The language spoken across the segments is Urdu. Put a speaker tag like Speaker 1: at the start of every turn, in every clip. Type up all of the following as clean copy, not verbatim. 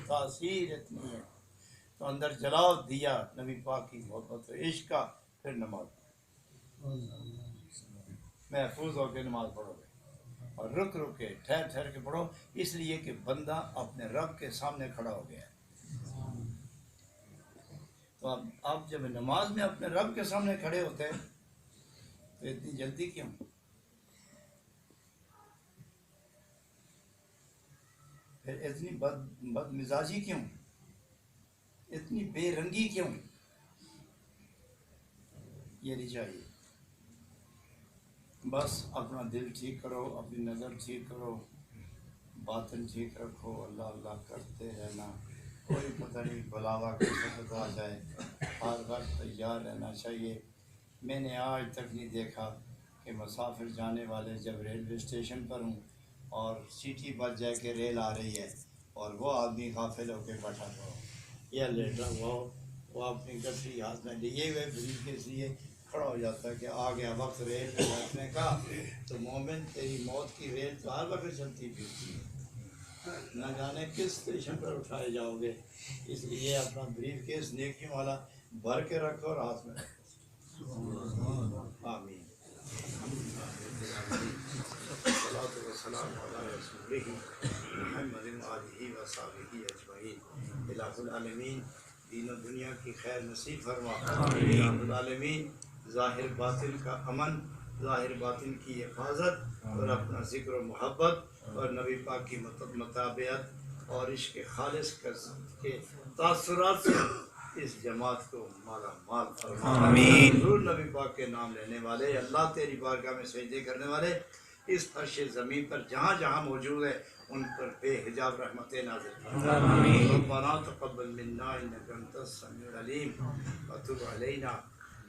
Speaker 1: تاثیر اتنی ہے، تو اندر جلاؤ دیا نبی پاک کی محبت و عشق کا، پھر نماز محفوظ ہو کے نماز پڑھو گے، اور رک رک کے ٹھہر ٹھہر کے پڑھو، اس لیے کہ بندہ اپنے رب کے سامنے کھڑا ہو گیا ہے۔ تو اب جب نماز میں اپنے رب کے سامنے کھڑے ہوتے ہیں تو اتنی جلدی کیوں؟ پھر اتنی بد مزاجی کیوں؟ اتنی بے رنگی کیوں؟ یہ نہیں چاہیے۔ بس اپنا دل ٹھیک کرو، اپنی نظر ٹھیک کرو، باطن ٹھیک رکھو، اللہ اللہ کرتے رہنا، کوئی پتہ نہیں بلاوا کیسے پتہ آ جائے، ہر وقت تیار رہنا چاہیے۔ میں نے آج تک نہیں دیکھا کہ مسافر جانے والے جب ریلوے اسٹیشن پر ہوں اور سیٹی بج جائے کہ ریل آ رہی ہے اور وہ آدمی غافل ہو کے بیٹھا ہوا ہو یا لیٹا ہوا ہو، وہ اپنی گٹری ہاتھ میں لیے ہوئے بریف کے لیے کھڑا ہو جاتا ہے کہ آ گیا وقت ریل میں بیٹھنے کا۔ تو مومن تیری موت کی ریل تو ہر وقت چلتی پھرتی ہے، نہ جانے کس اسٹیشن پر اٹھائے جاؤ گے، اس لیے اپنا بریف کیس نیکیوں والا بھر کے رکھو اور ہاتھ میں رکھو۔ آمین۔ الصلاۃ والسلام علی رسولہ محمد وآلہ وصحبہ اجمعین۔ الہ العالمین دین و دنیا کی خیر نصیب فرما۔ الہ العالمین ظاہر باطن کا امن، ظاہر باطن کی حفاظت، اور اپنا ذکر و محبت اور نبی پاک کی مطابعت اور عشق خالص کے تاثرات سے اس جماعت کو مالا مال فرما۔ آمین۔ ضرور نبی پاک کے نام لینے والے، اللہ تیری بارگاہ میں سجدے کرنے والے اس فرش زمین پر جہاں جہاں موجود ہے ان پر بے حجاب رحمتیں نازل فرما۔ آمین۔ ربنا تقبل منا انک انت السمیع العلیم وتب علینا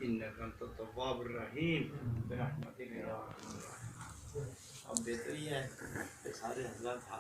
Speaker 1: انک انت التواب الرحیم برحمتک یا ارحم الراحمین۔ اب بہتر یہ ہے کہ سارے حضرات